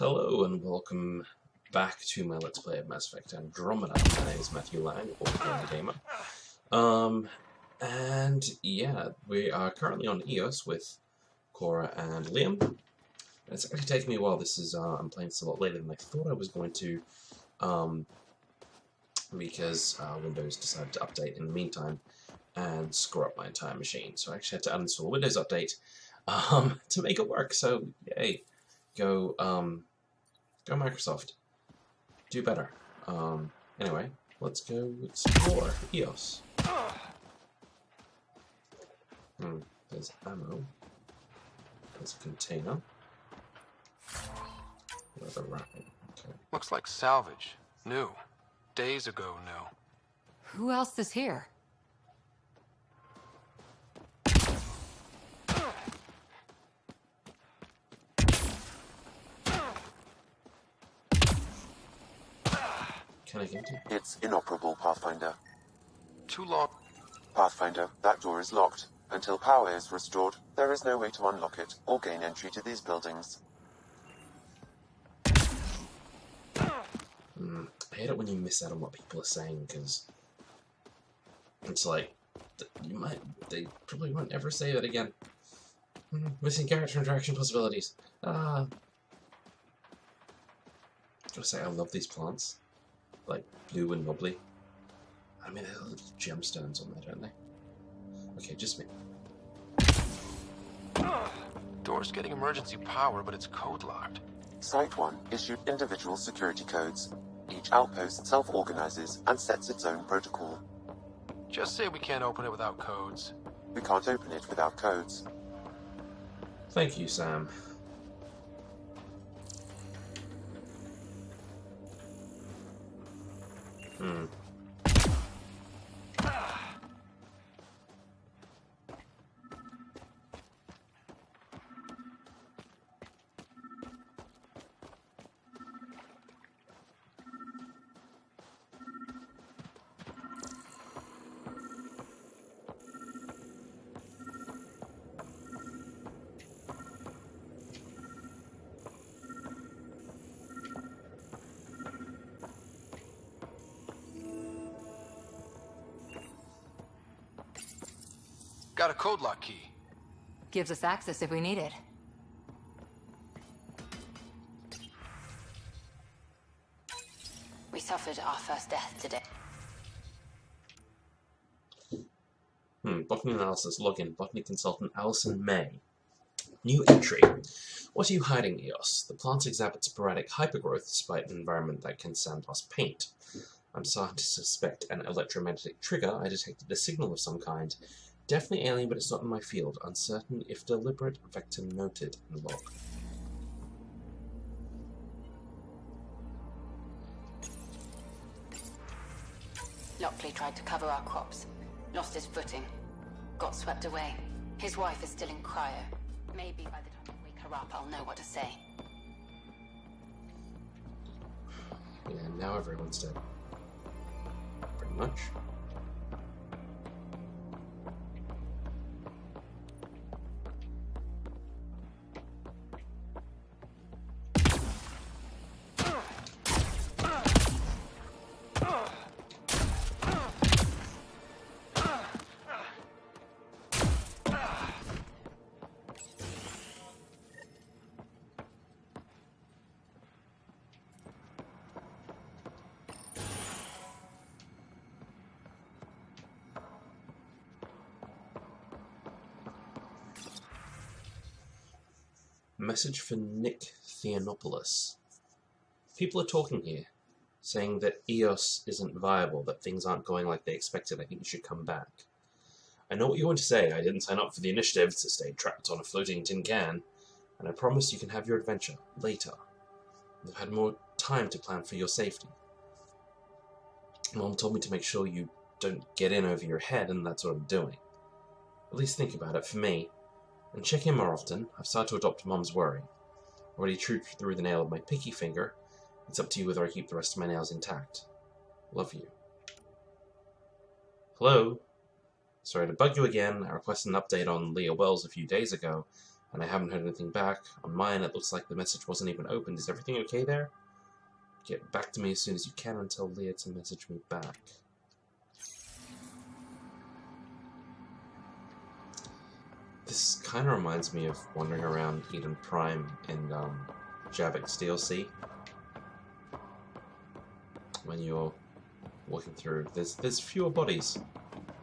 Hello and welcome back to my Let's Play of Mass Effect Andromeda. My name is Matthew Lang, or the Gamer. And yeah, we are currently on EOS with Cora and Liam. And it's actually taken me a while. This is I'm playing this a lot later than I thought I was going to, because Windows decided to update in the meantime and screw up my entire machine. So I actually had to uninstall Windows Update to make it work. So yay, go Microsoft. Do better. Anyway, let's go explore EOS. There's ammo. There's a container. Leather wrapping. Okay. Looks like salvage. New. Days ago new. Who else is here? Can I get it? It's inoperable, Pathfinder. Too long. Pathfinder, that door is locked. Until power is restored, there is no way to unlock it or gain entry to these buildings. I hate it when you miss out on what people are saying, because it's like, they probably won't ever say that again. Missing character interaction possibilities. Gotta say, I love these plants. Like, blue and wobbly. I mean, they have little gemstones on there, don't they? Okay, just me. Door's getting emergency power, but it's code locked. Site 1 issued individual security codes. Each outpost self-organizes and sets its own protocol. Just say we can't open it without codes. We can't open it without codes. Thank you, Sam. Got a code lock key. Gives us access if we need it. We suffered our first death today. Botany analysis, login, botany consultant Alison May. New entry. What are you hiding, EOS? The plants exhibit sporadic hypergrowth despite an environment that can sandblast paint. I'm starting to suspect an electromagnetic trigger. I detected a signal of some kind. Definitely alien, but it's not in my field. Uncertain if deliberate. Vector noted in log. Lockley tried to cover our crops. Lost his footing. Got swept away. His wife is still in cryo. Maybe by the time we wake her up, I'll know what to say. Yeah, now everyone's dead. Pretty much. Message for Nick Theonopoulos. People are talking here, saying that EOS isn't viable, that things aren't going like they expected. I think you should come back. I know what you're going to say. I didn't sign up for the initiative to stay trapped on a floating tin can, and I promise you can have your adventure later. I've had more time to plan for your safety. Mom told me to make sure you don't get in over your head, and that's what I'm doing. At least think about it for me. And check in more often. I've started to adopt Mom's worry. Already chewed through the nail of my pinky finger. It's up to you whether I keep the rest of my nails intact. Love you. Hello? Sorry to bug you again. I requested an update on Leah Wells a few days ago. and I haven't heard anything back. On mine, it looks like the message wasn't even opened. Is everything okay there? Get back to me as soon as you can and tell Leah to message me back. This kind of reminds me of wandering around Eden Prime in Javix DLC. When you're walking through, there's fewer bodies,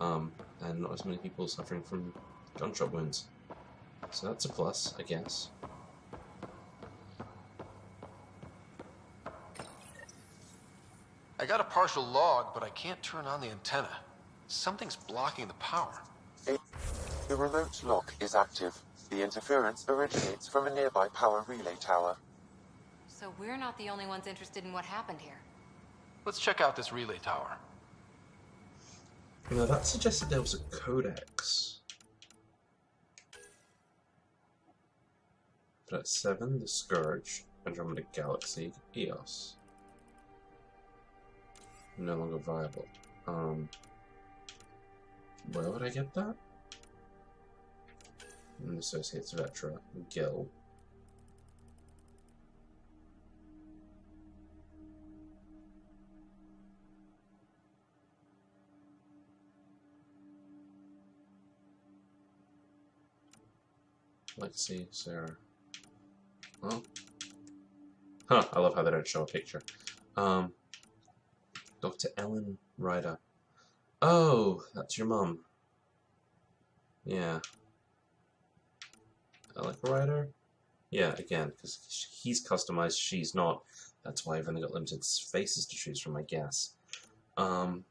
and not as many people suffering from gunshot wounds. So that's a plus, I guess. I got a partial log, but I can't turn on the antenna. Something's blocking the power. The remote lock is active. The interference originates from a nearby power relay tower. So we're not the only ones interested in what happened here. Let's check out this relay tower. You know, that suggested there was a codex. But at 7, the Scourge, Andromeda Galaxy, EOS. No longer viable. Where would I get that? And Associates Vetra, Gil. Lexi, Sarah. Oh. Huh, I love how they don't show a picture. Dr. Ellen Ryder. Oh, that's your mum. Yeah. Alec Ryder? Yeah, again, because he's customized, she's not. That's why I've only got limited faces to choose from, I guess. Golden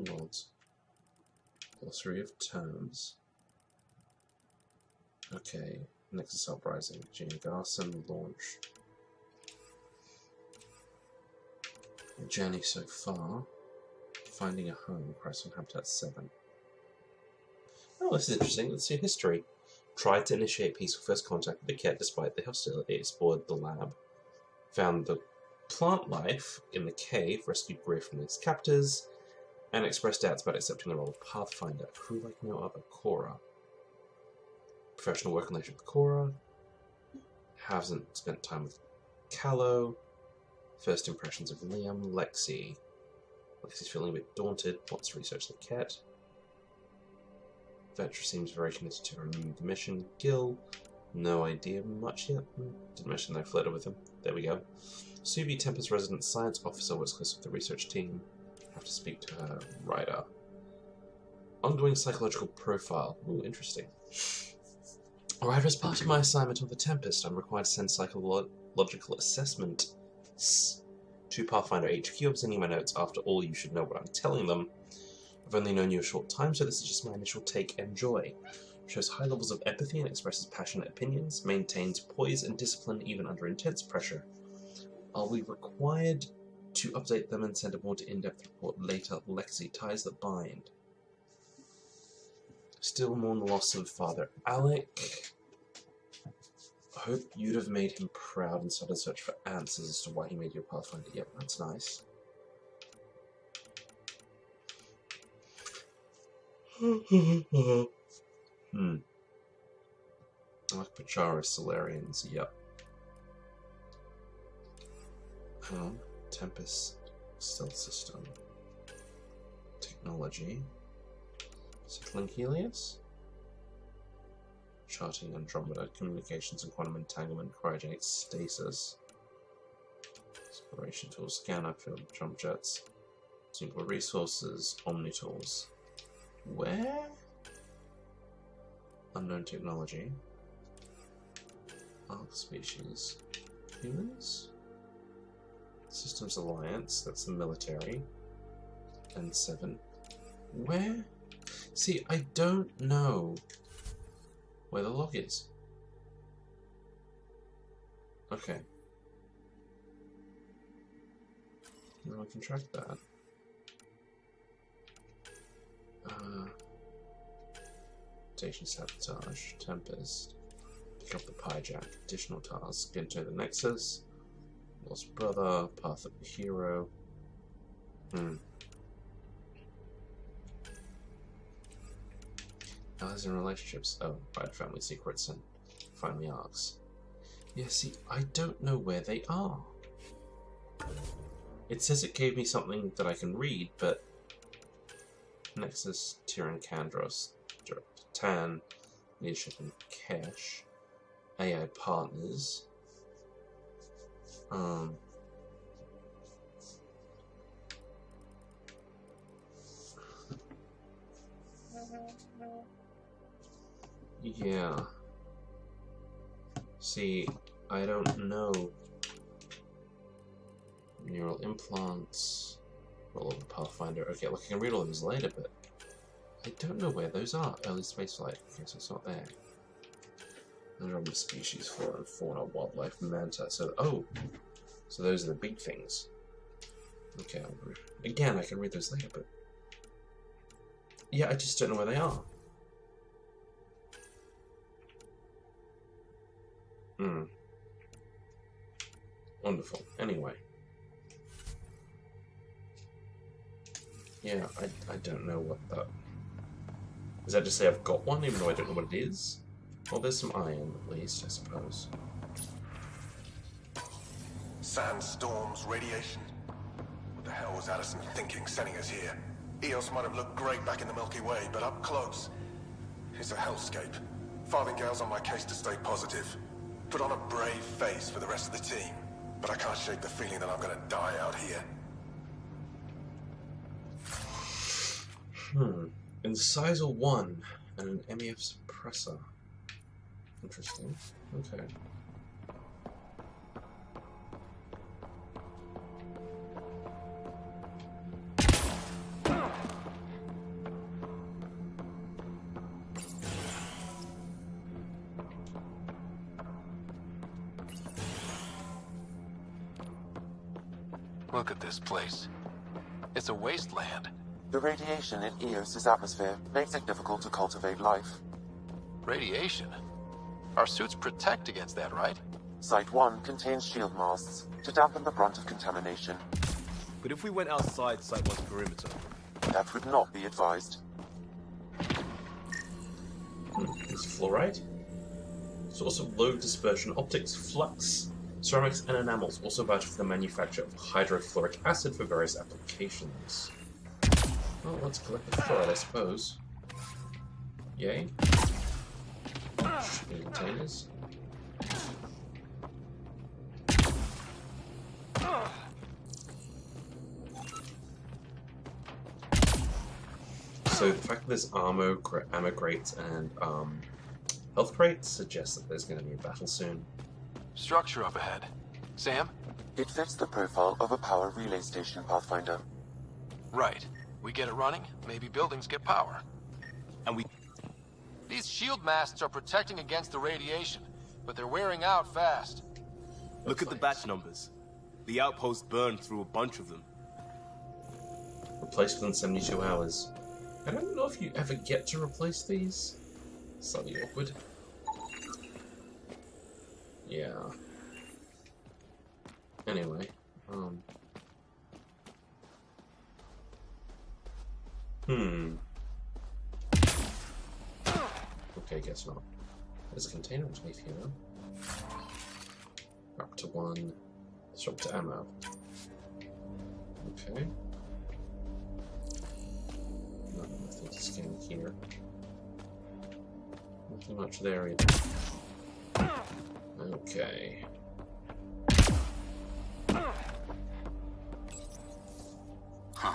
Lords. Glossary of terms. Okay, Nexus Uprising. Gene Garson, launch. Journey so far. Finding a home. Crisis on Habitat 7. Oh, this is interesting. Let's see history. Tried to initiate peaceful first contact with the cat despite the hostility. Explored the lab. Found the plant life in the cave. Rescued Gray from its captors. And expressed doubts about accepting the role of pathfinder. Crew like no other. Cora. Professional work relationship with Cora. Hasn't spent time with Callow. First impressions of Liam. Lexi. Lexi's feeling a bit daunted. Wants to research the cat. Vetra seems very committed to remove the mission. Gil. No idea much yet. Didn't mention that I flirted with him. There we go. Subi, Tempest resident science officer, works close with the research team. Have to speak to her. Ryder. Ongoing psychological profile. Ooh, interesting. Ryder, as part of my assignment on the Tempest, I'm required to send psychological assessment to Pathfinder HQ. I'm sending my notes. After all, you should know what I'm telling them. I've only known you a short time, so this is just my initial take. Enjoy. Shows high levels of empathy and expresses passionate opinions. Maintains poise and discipline even under intense pressure. Are we required to update them and send a more in-depth report later? Lexi, ties that bind. Still mourn the loss of Father Alec. I hope you'd have made him proud and started search for answers as to why he made you a Pathfinder. Yep, that's nice. Like Pacharis Solarians, yep. Tempest stealth system. Technology. Settling Helios. Charting Andromeda. Communications and quantum entanglement. Cryogenic stasis. Exploration tools. Scanner field. Jump jets. Single resources. Omni tools. Where? Unknown technology. Arc species. Humans? Systems Alliance, that's the military. And 7. Where? See, I don't know where the log is. Okay. Now I can track that. Station Sabotage, Tempest, pick up the Pyjack, additional tasks, get into the Nexus, Lost Brother, Path of the Hero. Allies and relationships. Oh, right, family secrets and find the arcs. Yeah, see, I don't know where they are. It says it gave me something that I can read, but Nexus, Tyrion Kandros, Tan, Leadership and Cash, AI Partners. Yeah. See, I don't know. Neural implants. Roll of the Pathfinder. Okay, look, I can read all those later, but I don't know where those are. Early spaceflight. Okay, so it's not there. Andromeda species, flora and fauna, wildlife, manta. So, oh, so those are the big things. Okay, again, I can read those later, but yeah, I just don't know where they are. Wonderful. Anyway. Yeah, I don't know what that... Does that just say I've got one, even though I don't know what it is? Well, there's some iron, at least, I suppose. Sandstorms, radiation. What the hell was Addison thinking sending us here? Eos might have looked great back in the Milky Way, but up close, it's a hellscape. Farthingale's on my case to stay positive. Put on a brave face for the rest of the team, but I can't shake the feeling that I'm gonna die out here. Incisor 1 and an MEF suppressor. Interesting. Okay. Look at this place. It's a wasteland. The radiation in Eos's atmosphere makes it difficult to cultivate life. Radiation? Our suits protect against that, right? Site 1 contains shield masts to dampen the brunt of contamination. But if we went outside Site 1's perimeter? That would not be advised. It's fluoride. Source of low dispersion optics, flux, ceramics, and enamels. Also vital for the manufacture of hydrofluoric acid for various applications. Well, let's collect the fluoride, I suppose. Yay. Shipping containers. So the fact that there's ammo crates and health crates suggests that there's going to be a battle soon. Structure up ahead. Sam? It fits the profile of a power relay station, Pathfinder. Right. We get it running, maybe buildings get power. And we... These shield masts are protecting against the radiation, but they're wearing out fast. Look at the batch numbers. The outpost burned through a bunch of them. Replaced within 72 hours. I don't know if you ever get to replace these. Slightly awkward. Yeah. Anyway, Okay, guess not. There's a container underneath here, though. Up to 1. Swap to ammo. Okay. Nothing to scan here. Nothing much there either. Okay. Huh.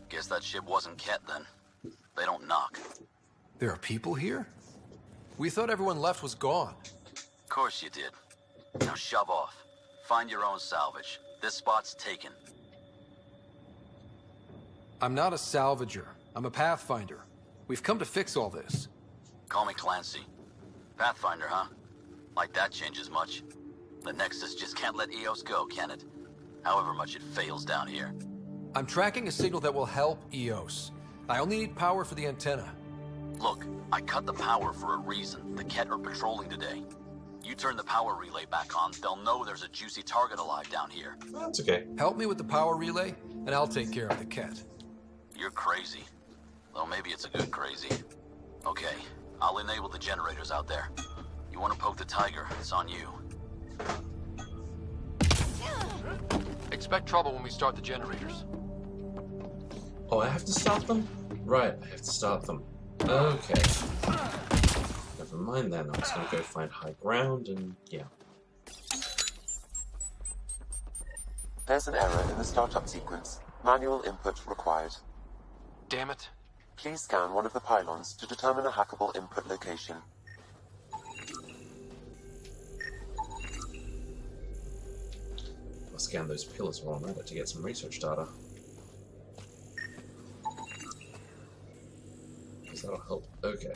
Guess that ship wasn't Ket then. They don't knock. There are people here? We thought everyone left was gone. Of course you did. Now shove off. Find your own salvage. This spot's taken. I'm not a salvager. I'm a pathfinder. We've come to fix all this. Call me Clancy. Pathfinder, huh? Like that changes much. The Nexus just can't let Eos go, can it? However much it fails down here. I'm tracking a signal that will help Eos. I only need power for the antenna. Look, I cut the power for a reason. The Ket are patrolling today. You turn the power relay back on, they'll know there's a juicy target alive down here. That's okay. Help me with the power relay, and I'll take care of the Ket. You're crazy. Though maybe it's a good crazy. Okay, I'll enable the generators out there. You want to poke the tiger, it's on you. Expect trouble when we start the generators. Oh, I have to start them? Right, I have to start them. Okay. Never mind then, I'm just gonna go find high ground and yeah. There's an error in the startup sequence. Manual input required. Damn it. Please scan one of the pylons to determine a hackable input location. I'll scan those pillars while I'm at it to get some research data. Because that'll help. Okay.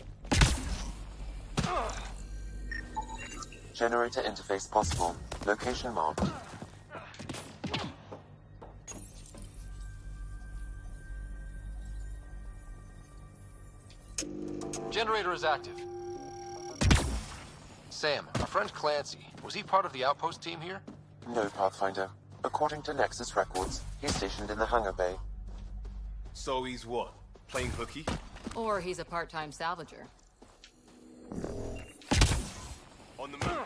Generator interface possible. Location marked. Generator is active. Sam, our friend Clancy, was he part of the outpost team here? No, Pathfinder. According to Nexus records, he's stationed in the hangar bay. So he's what? Playing hooky? Or he's a part-time salvager. On the move.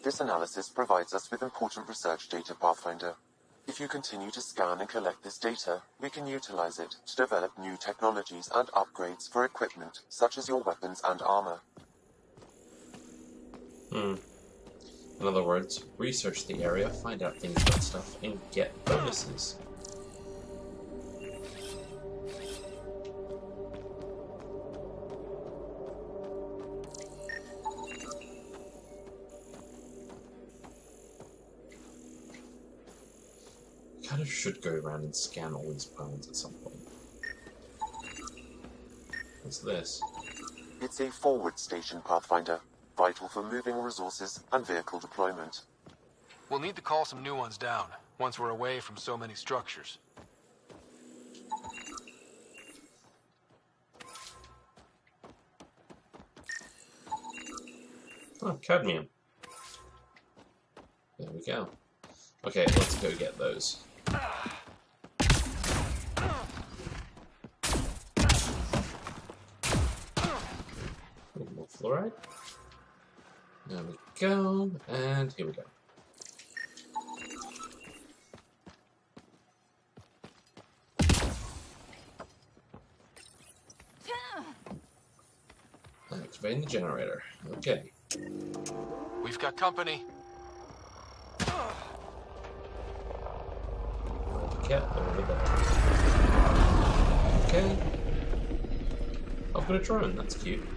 This analysis provides us with important research data, Pathfinder. If you continue to scan and collect this data, we can utilize it to develop new technologies and upgrades for equipment, such as your weapons and armor. In other words, research the area, find out things about stuff, and get bonuses. Kind of should go around and scan all these pylons at some point. What's this? It's a forward station, Pathfinder, vital for moving resources and vehicle deployment. We'll need to call some new ones down, once we're away from so many structures. Oh, cadmium. There we go. Okay, let's go get those. Ooh, more fluoride. There we go, and here we go. Activating the generator. Okay. We've got company. Cat over there. Okay. I've got a drone, that's cute.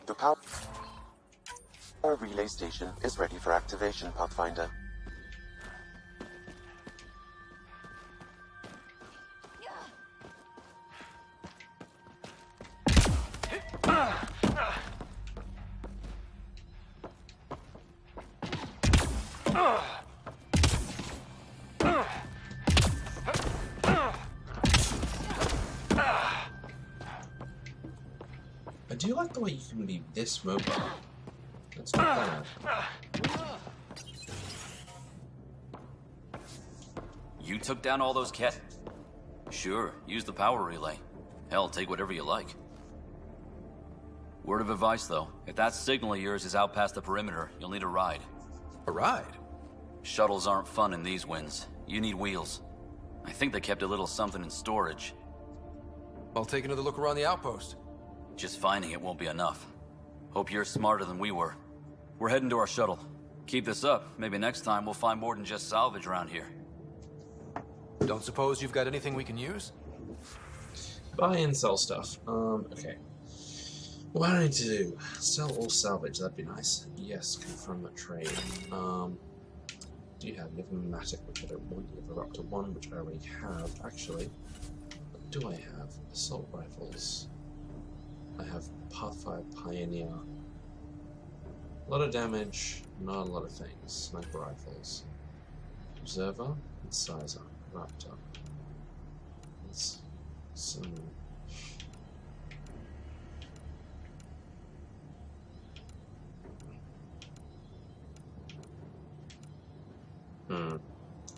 The power relay station is ready for activation, Pathfinder. I do like the way you can be this mobile. That's not bad. You took down all those cat... Sure, use the power relay. Hell, take whatever you like. Word of advice, though. If that signal of yours is out past the perimeter, you'll need a ride. A ride? Shuttles aren't fun in these winds. You need wheels. I think they kept a little something in storage. I'll take another look around the outpost. Just finding it won't be enough. Hope you're smarter than we were. We're heading to our shuttle. Keep this up. Maybe next time we'll find more than just salvage around here. Don't suppose you've got anything we can use? Buy and sell stuff. Okay. What do I need to do? Sell or salvage, that'd be nice. Yes, confirm the trade. Do you have Pneumatic, which I don't want? You have Raptor 1, which I already have. Actually, what do I have? Assault rifles. I have Pathfinder Pioneer. A lot of damage, not a lot of things. Sniper rifles. Observer, Incisor, Raptor. That's some. I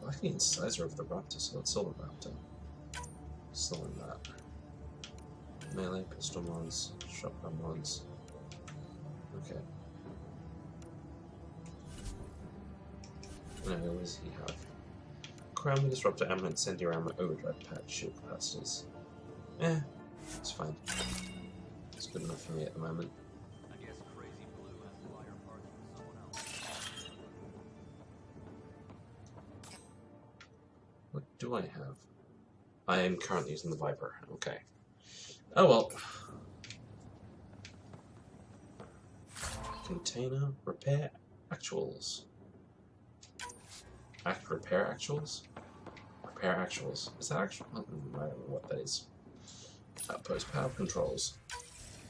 like the incisor of the Raptor, so let's sell the Raptor. Selling that. Melee, pistol mods, shotgun mods. Okay. No, what does he have? Crown Disruptor, Ammo, Incendiary Ammo, Overdrive Patch, Shield Capacities. It's fine. It's good enough for me at the moment. I guess Crazy Blue has fire parts from someone else. What do I have? I am currently using the Viper. Okay. Oh well. Container repair actuals. Repair actuals? Repair actuals. Is that actual? I don't know what that is. Outpost power controls.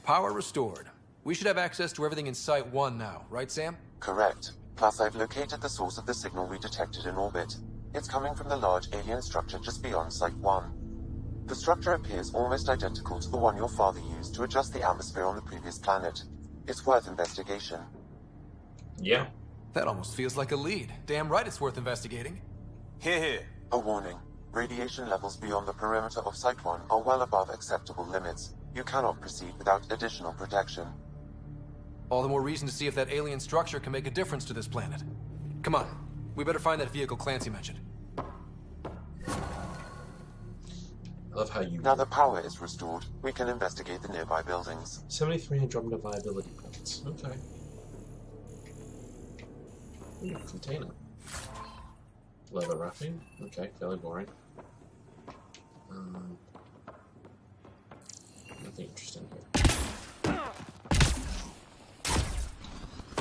Power restored. We should have access to everything in Site 1 now, right, Sam? Correct. Plus, I've located the source of the signal we detected in orbit. It's coming from the large alien structure just beyond Site 1. The structure appears almost identical to the one your father used to adjust the atmosphere on the previous planet. It's worth investigation. Yeah. That almost feels like a lead. Damn right it's worth investigating. Here. A warning. Radiation levels beyond the perimeter of Site 1 are well above acceptable limits. You cannot proceed without additional protection. All the more reason to see if that alien structure can make a difference to this planet. Come on. We better find that vehicle Clancy mentioned. I love how you... Now the power is restored, we can investigate the nearby buildings. 73 Andromeda viability points. Okay. Ooh, container. Leather wrapping. Okay, fairly boring. Nothing interesting here.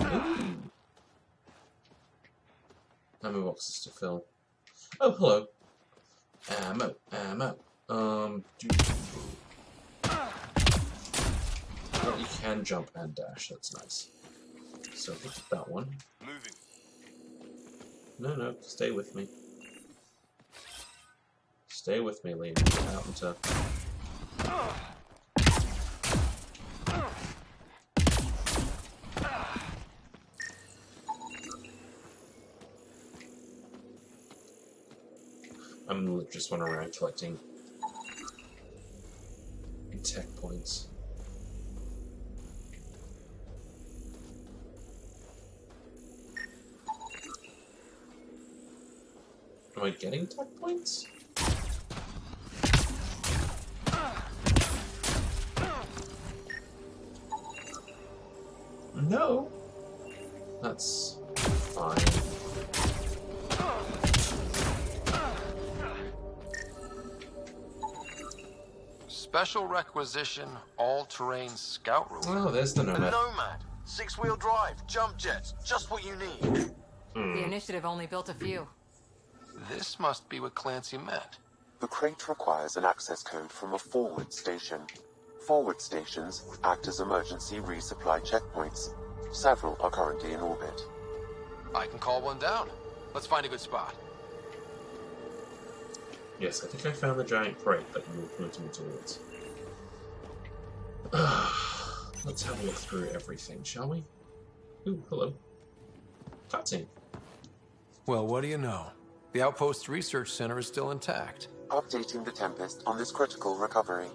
Ooh. Ammo boxes to fill. Oh, hello. Ammo. Oh, you can jump and dash. That's nice. So pick up that one. Moving. No, stay with me. Stay with me, Liam. Out into... I'm just wandering around collecting tech points. Am I getting tech points? No. That's fine. Special requisition, all-terrain scout room. Oh, there's the A Nomad. Nomad. 6-wheel drive, jump jets, just what you need. The initiative only built a few. This must be what Clancy meant. The crate requires an access code from a forward station. Forward stations act as emergency resupply checkpoints. Several are currently in orbit. I can call one down. Let's find a good spot. Yes, I think I found the giant crate that you were pointing me towards. Let's have a look through everything, shall we? Ooh, hello. Cutscene. Well, what do you know? The Outpost Research Center is still intact. Updating the Tempest on this critical recovery.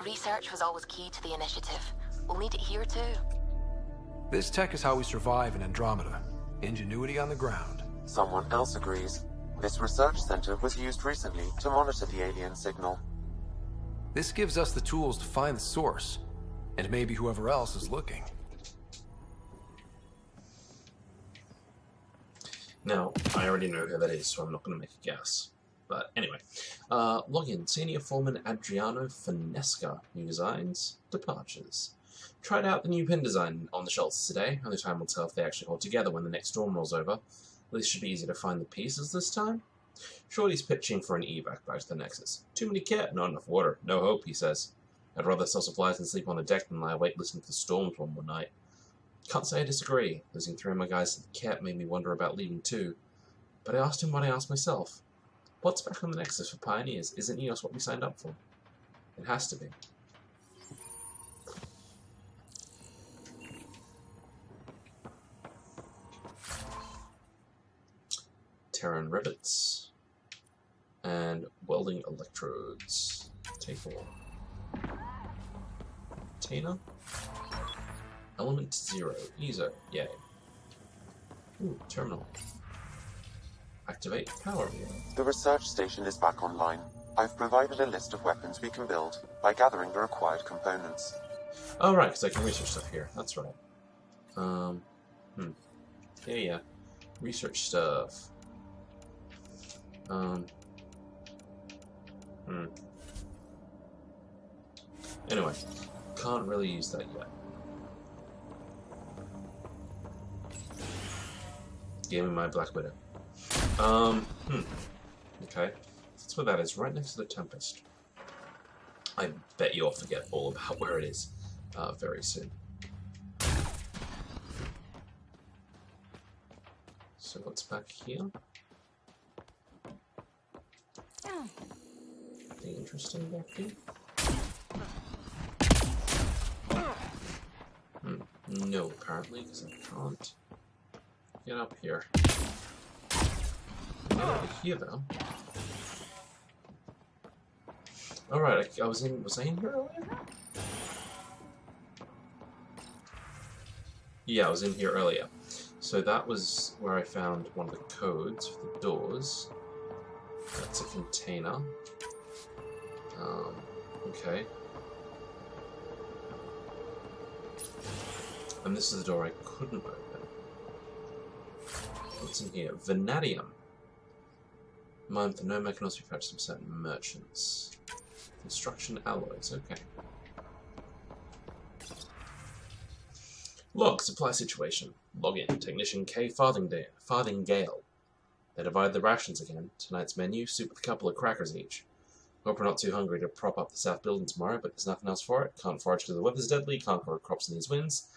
Research was always key to the initiative. We'll need it here too. This tech is how we survive in Andromeda. Ingenuity on the ground. Someone else agrees. This research center was used recently to monitor the alien signal. This gives us the tools to find the source, and maybe whoever else is looking. Now, I already know who that is, so I'm not going to make a guess. But anyway, login. Senior Foreman Adriano Finesca. New designs. Departures. Tried out the new pin design on the shelves today. Only time will tell if they actually hold together when the next storm rolls over. At least it should be easy to find the pieces this time. Shorty's pitching for an evac back to the Nexus. Too many kit, not enough water. No hope, he says. I'd rather sell supplies and sleep on the deck than lie awake listening to the storms one more night. Can't say I disagree. Losing 3 of my guys to the cat made me wonder about leaving too. But I asked him what I asked myself. What's back on the Nexus for Pioneers? Isn't EOS what we signed up for? It has to be. Terran rivets. And welding electrodes. Take all. Tina. Element 0. ESO. Yay. Ooh, terminal. Activate power wheel. The research station is back online. I've provided a list of weapons we can build by gathering the required components. Oh, right, because I can research stuff here. That's right. Yeah. Research stuff. Anyway, can't really use that yet. Give me my Black Widow. Okay. That's where that is, right next to the Tempest. I bet you'll forget all about where it is very soon. So what's back here? Anything interesting back here? No, apparently, because I can't get up here. Get over here, though. Alright, was I in here earlier? Yeah, I was in here earlier. So that was where I found one of the codes for the doors. That's a container. Okay. And this is the door I couldn't open. What's in here? Vanadium. Mine for no mechanisms we purchased from certain merchants. Construction alloys, okay. Log, supply situation. Login, Technician K. Farthingale. They divided the rations again. Tonight's menu, soup with a couple of crackers each. Hope we're not too hungry to prop up the south building tomorrow, but there's nothing else for it. Can't forage because the weather's deadly, can't grow crops in these winds,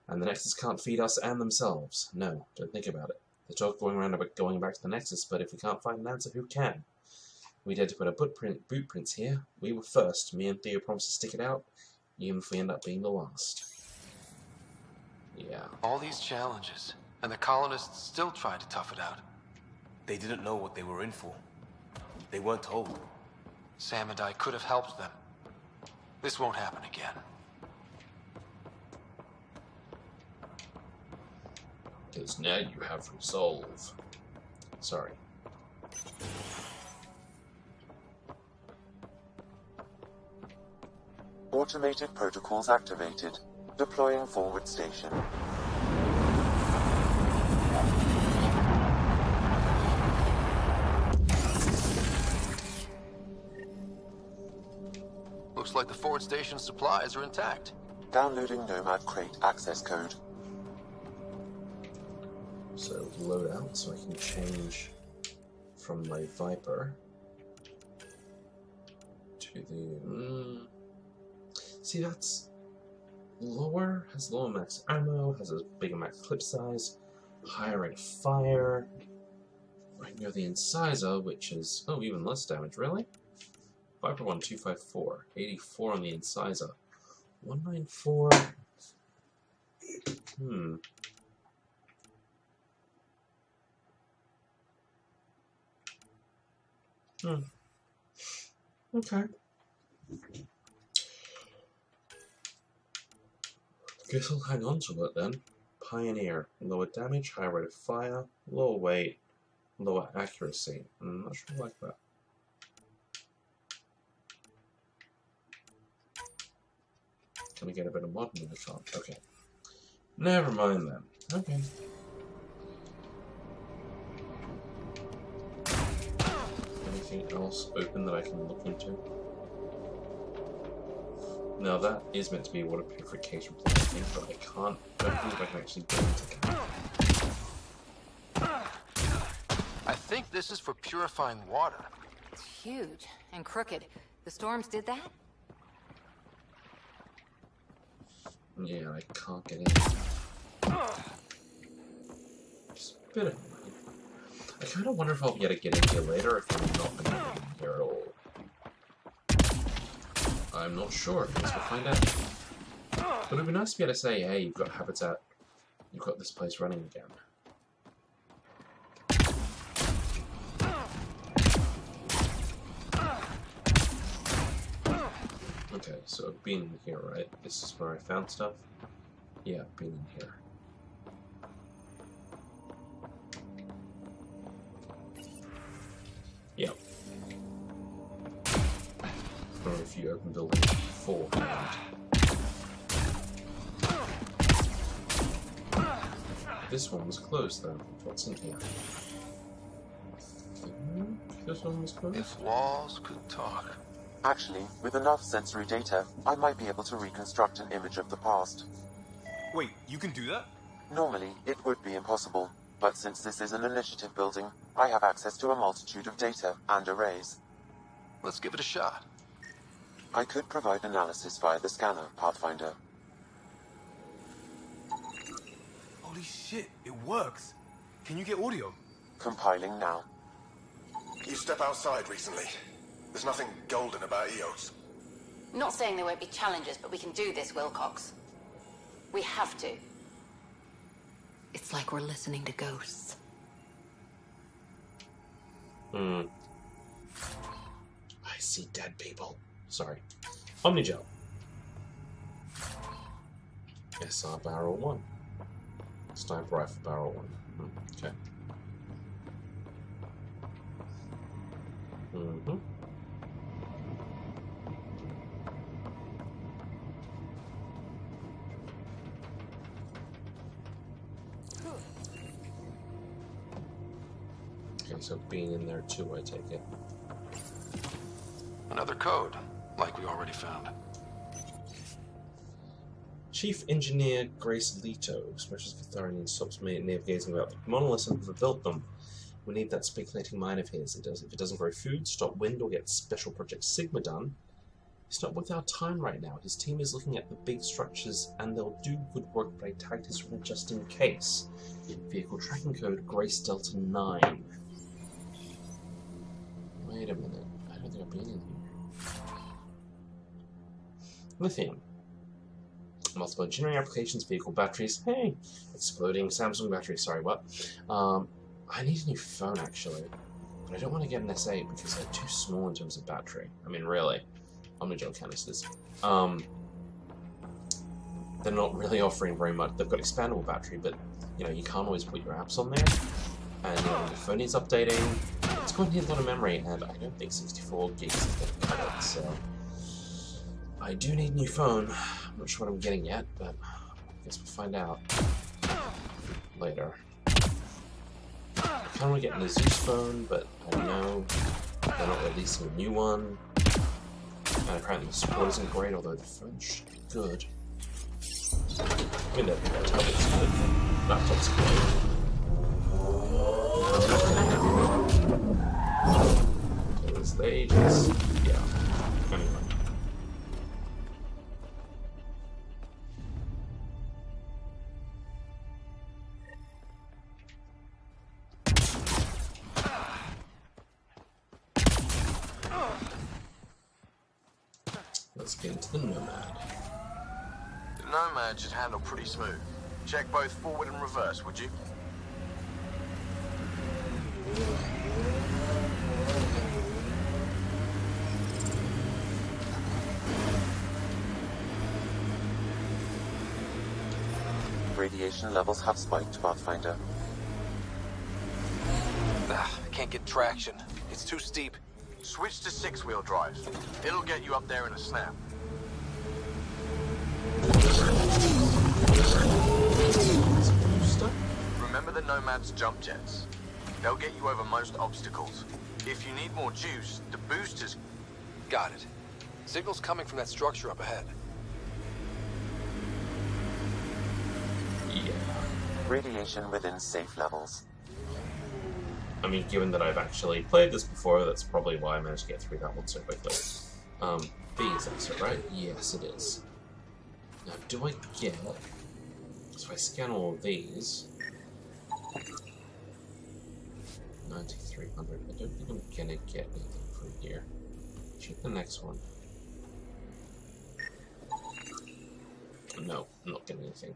and the Nexus can't feed us and themselves. No, don't think about it. The talk going around about going back to the Nexus, but if we can't find an answer, who can? We dared to put our boot prints here. We were first. Me and Theo promised to stick it out, even if we end up being the last. Yeah. All these challenges, and the colonists still tried to tough it out. They didn't know what they were in for. They weren't told. Sam and I could have helped them. This won't happen again. Because now you have resolve. Sorry. Automated protocols activated. Deploying forward station. Looks like the forward station supplies are intact. Downloading Nomad Crate access code. So load out so I can change from my Viper to the... See, that's lower, has lower max ammo, has a bigger max clip size, higher rate of fire. Right near the incisor, which is, oh, even less damage, really? Viper 1, 254, 84 on the incisor. 194. Okay. Guess I'll hang on to it then. Pioneer. Lower damage, higher rate of fire, lower weight, lower accuracy. I'm not sure I like that. Can I get a bit of modern in the car? Okay. Never mind then. Okay. Anything else open that I can look into? Now that is meant to be a water purification plant, I think, but I don't believe I can actually get into that. I think this is for purifying water. It's huge and crooked. The storms did that? Yeah, I can't get in. Just a bit of money. I kind of wonder if I'll be able to get in here later if I'm not going to get in here at all. I'm not sure. I guess we'll find out. But it'd be nice to be able to say, hey, you've got habitat. You've got this place running again. Okay, so I've been in here, right? This is where I found stuff? Yeah, I've been in here. Yep. Or if you open building beforehand. This one was closed though. What's in here? This one was closed? If walls could talk. Actually, with enough sensory data, I might be able to reconstruct an image of the past. Wait, you can do that? Normally, it would be impossible, but since this is an initiative building, I have access to a multitude of data and arrays. Let's give it a shot. I could provide analysis via the scanner, Pathfinder. Holy shit, it works. Can you get audio? Compiling now. You step outside recently. There's nothing golden about EOS. Not saying there won't be challenges, but we can do this, Wilcox. We have to. It's like we're listening to ghosts. I see dead people. Sorry. Omnigel. SR barrel 1. Sniper rifle barrel 1. Okay. Okay, so being in there too, I take it. Another code, like we already found. Chief Engineer Grace Leto, expressions for Thorian stops me navigating about the monoliths and whoever built them. We need that speculating mind of his. If it doesn't grow food, stop wind, or get Special Project Sigma done, it's not worth our time right now. His team is looking at the big structures, and they'll do good work, but I tagged his ring just in case. Vehicle tracking code Grace Delta 9. Wait a minute. I don't think I've been in here. Lithium. Multiple engineering applications, vehicle batteries. Hey! Exploding Samsung batteries. Sorry, what? I need a new phone, actually. But I don't want to get an S8 because they're too small in terms of battery. I mean, really. Omnigel canisters. They're not really offering very much. They've got expandable battery, but, you know, you can't always put your apps on there. And, you know, the phone needs updating. It's going to need a lot of memory, and I don't think 64 gigs is going to cut it, so... I do need a new phone. I'm not sure what I'm getting yet, but I guess we'll find out later. I kind of want to get an Asus phone, but I know they're not releasing a new one. And apparently the support isn't great, although the phone should be good. I mean, the tablet's good, the laptop's good. Because they just... yeah. Anyway. Let's get into the Nomad. The Nomad should handle pretty smooth. Check both forward and reverse, would you? Radiation levels have spiked, Pathfinder. Ah, can't get traction. It's too steep. Switch to six-wheel drive. It'll get you up there in a snap. Remember the Nomad's jump jets? They'll get you over most obstacles. If you need more juice, the boosters... Got it. Signal's coming from that structure up ahead. Yeah. Radiation within safe levels. I mean, given that I've actually played this before, that's probably why I managed to get through that one so quickly. B is exit, right? Yes, it is. Now, do I get... So I scan all of these... 9300. I don't think I'm gonna get anything from here. Check the next one. No, I'm not getting anything.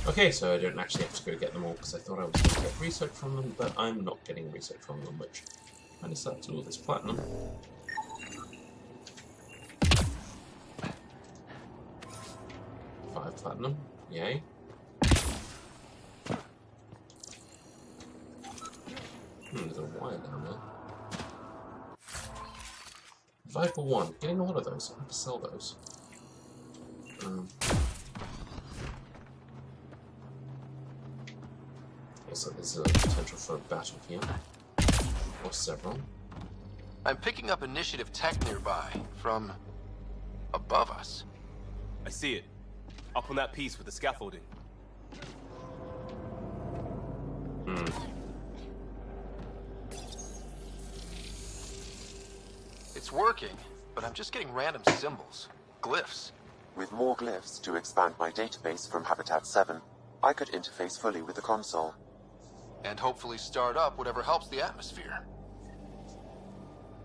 Okay, so I don't actually have to go get them all because I thought I was going to get research from them, but I'm not getting research from them, which kind of sucks. All this platinum. Five platinum, yay. There's a wire down there. Viper 1, getting a lot of those. I have to sell those. So there's a potential for a battle here. Or several. I'm picking up initiative tech nearby, from above us. I see it. Up on that piece with the scaffolding. It's working, but I'm just getting random symbols. Glyphs. With more glyphs to expand my database from Habitat 7, I could interface fully with the console. And hopefully start up whatever helps the atmosphere.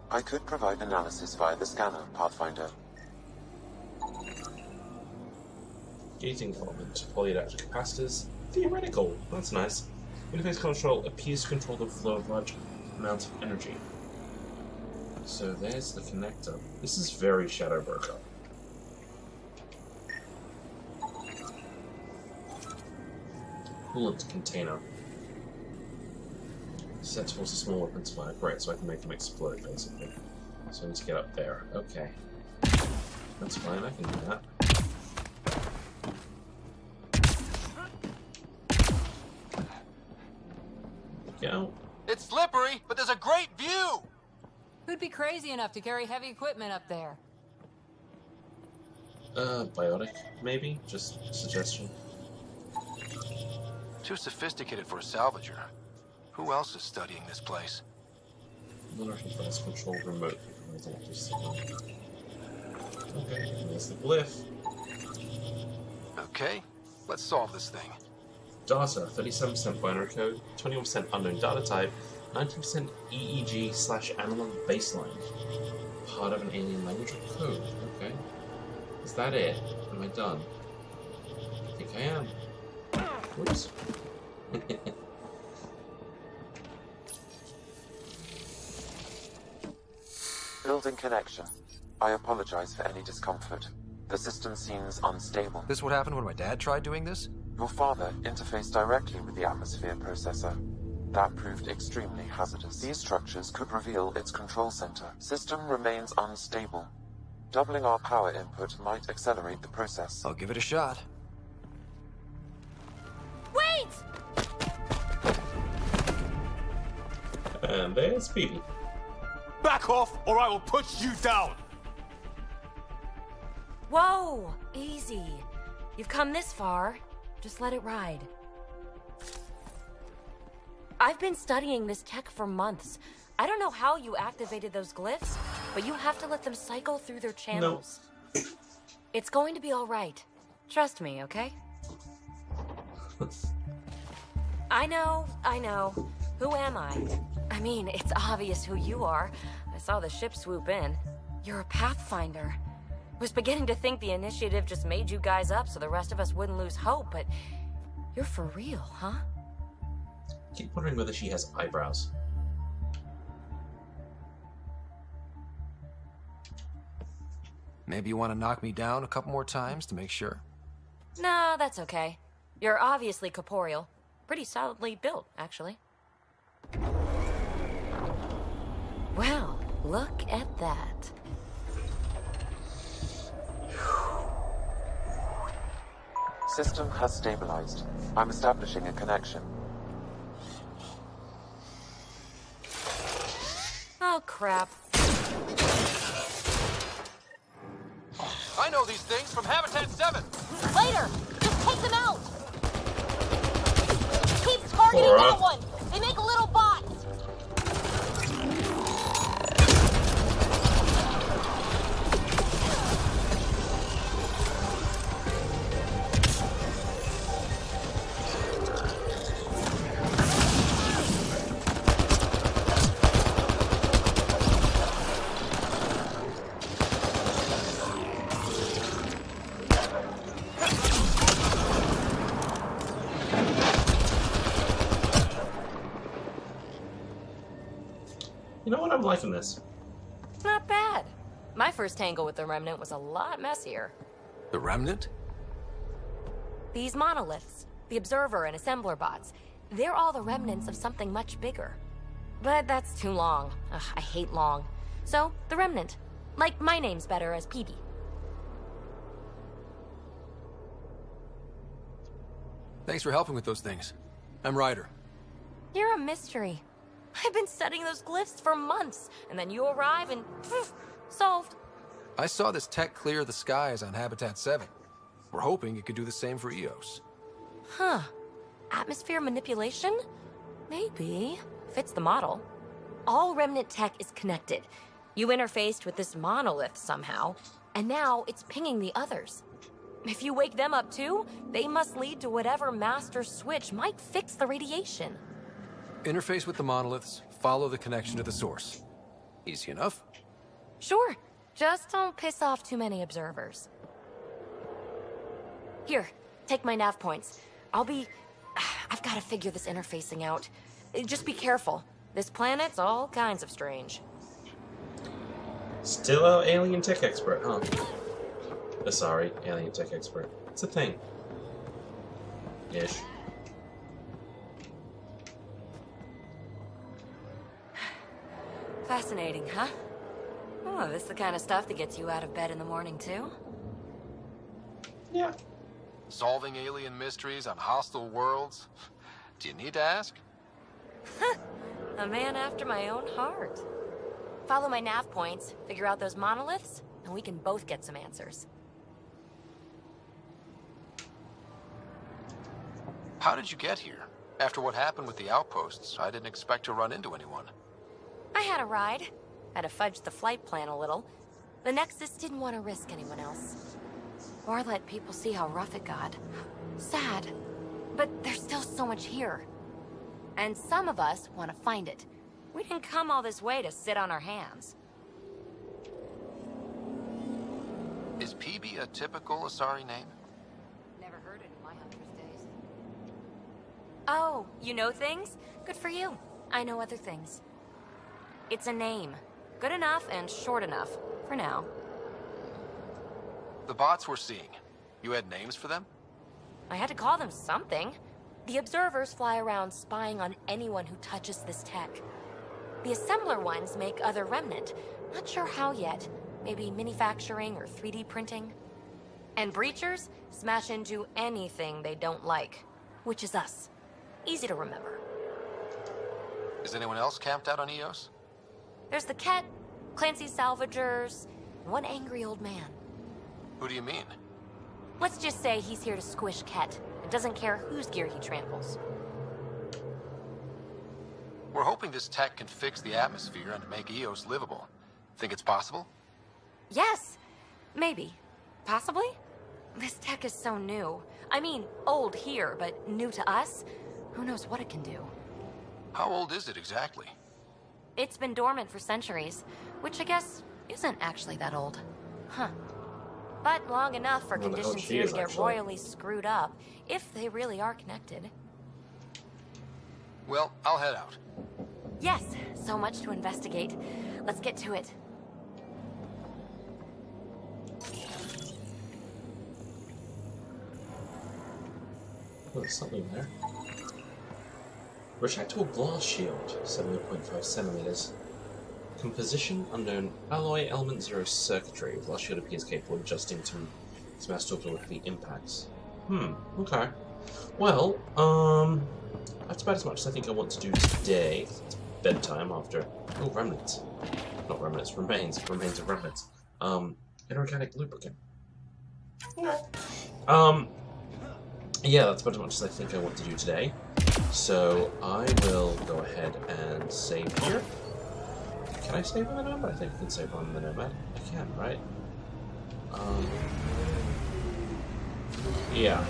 I could provide analysis via the scanner, Pathfinder. Gating element, polydactyl capacitors, theoretical. That's nice. Interface control appears to control the flow of large amounts of energy. So there's the connector. This is very Shadow Broker. Coolant container. Sets force a small weapons fire. Great, so I can make them explode, basically. So I need to get up there. Okay. That's fine, I can do that. Go. It's slippery, but there's a great view! Who'd be crazy enough to carry heavy equipment up there? Biotic, maybe? Just a suggestion. Too sophisticated for a salvager. Who else is studying this place? Monitoring device controlled remotely from the electric signal. Okay, and there's the glyph. Okay, let's solve this thing. Data, 37% binary code, 21% unknown data type, 19% EEG/analog baseline. Part of an alien language or code. Okay. Is that it? Am I done? I think I am. Whoops. Building connection. I apologize for any discomfort. The system seems unstable. This what happened when my dad tried doing this? Your father interfaced directly with the atmosphere processor. That proved extremely hazardous. These structures could reveal its control center. System remains unstable. Doubling our power input might accelerate the process. I'll give it a shot. Wait! And there's Phoebe. Back off, or I will put you down! Whoa! Easy. You've come this far. Just let it ride. I've been studying this tech for months. I don't know how you activated those glyphs, but you have to let them cycle through their channels. No. It's going to be all right. Trust me, okay? I know. Who am I? I mean, it's obvious who you are. I saw the ship swoop in. You're a pathfinder. Was beginning to think the initiative just made you guys up so the rest of us wouldn't lose hope, but you're for real, huh? Keep wondering whether she has eyebrows. Maybe you want to knock me down a couple more times to make sure? No, that's okay. You're obviously corporeal. Pretty solidly built, actually. Well, look at that. System has stabilized. I'm establishing a connection. Oh, crap. I know these things from Habitat 7! Later! Just take them out! Keep targeting that one! They make little bots! You know what? I'm liking this. Not bad. My first tangle with the Remnant was a lot messier. The Remnant? These monoliths, the Observer and Assembler bots, they're all the remnants of something much bigger. But that's too long. Ugh, I hate long. So, the Remnant. Like, my name's better as PB. Thanks for helping with those things. I'm Ryder. You're a mystery. I've been studying those glyphs for months, and then you arrive and poof, solved. I saw this tech clear the skies on Habitat 7. We're hoping it could do the same for EOS. Huh. Atmosphere manipulation? Maybe. Fits the model. All Remnant tech is connected. You interfaced with this monolith somehow, and now it's pinging the others. If you wake them up too, they must lead to whatever master switch might fix the radiation. Interface with the monoliths, follow the connection to the source. Easy enough. Sure. Just don't piss off too many observers. Here, take my nav points. I've got to figure this interfacing out. Just be careful. This planet's all kinds of strange. Still our alien tech expert, huh? Sorry, alien tech expert. It's a thing. Ish. Fascinating, huh? Oh, this is the kind of stuff that gets you out of bed in the morning, too? Yeah. Solving alien mysteries on hostile worlds? Do you need to ask? A man after my own heart. Follow my nav points, figure out those monoliths, and we can both get some answers. How did you get here? After what happened with the outposts, I didn't expect to run into anyone. I had a ride. Had to fudge the flight plan a little. The Nexus didn't want to risk anyone else. Or let people see how rough it got. Sad. But there's still so much here. And some of us want to find it. We didn't come all this way to sit on our hands. Is PB a typical Asari name? Never heard it in my hunter's days. Oh, you know things? Good for you. I know other things. It's a name. Good enough and short enough. For now. The bots we're seeing. You had names for them? I had to call them something. The observers fly around spying on anyone who touches this tech. The assembler ones make other remnant. Not sure how yet. Maybe manufacturing or 3D printing. And breachers smash into anything they don't like. Which is us. Easy to remember. Is anyone else camped out on EOS? There's the Ket, Clancy's salvagers, and one angry old man. Who do you mean? Let's just say he's here to squish Ket, and doesn't care whose gear he tramples. We're hoping this tech can fix the atmosphere and make EOS livable. Think it's possible? Yes! Maybe. Possibly? This tech is so new. I mean, old here, but new to us? Who knows what it can do? How old is it exactly? It's been dormant for centuries, which I guess isn't actually that old. Huh. But long enough for conditions here to get royally screwed up, if they really are connected. Well, I'll head out. Yes, so much to investigate. Let's get to it. Oh, there's something there. Retractable blast shield, 70.5 centimeters. Composition unknown. Alloy element 0 circuitry. While shield appears capable of adjusting to mass orbital with the impacts. Okay. Well, that's about as much as I think I want to do today. It's bedtime after... Oh, remnants. Not remnants, remains. Remains of remnants. Inorganic lubricant. Yeah, that's about as much as I think I want to do today. So, I will go ahead and save here. Can I save on the Nomad? I think I can save on the Nomad. I can, right? Yeah.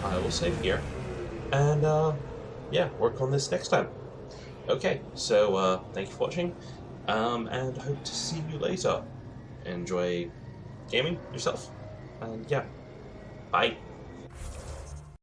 I will save here. And, yeah, work on this next time. Okay, so, thank you for watching. And hope to see you later. Enjoy gaming yourself. And, yeah. Bye.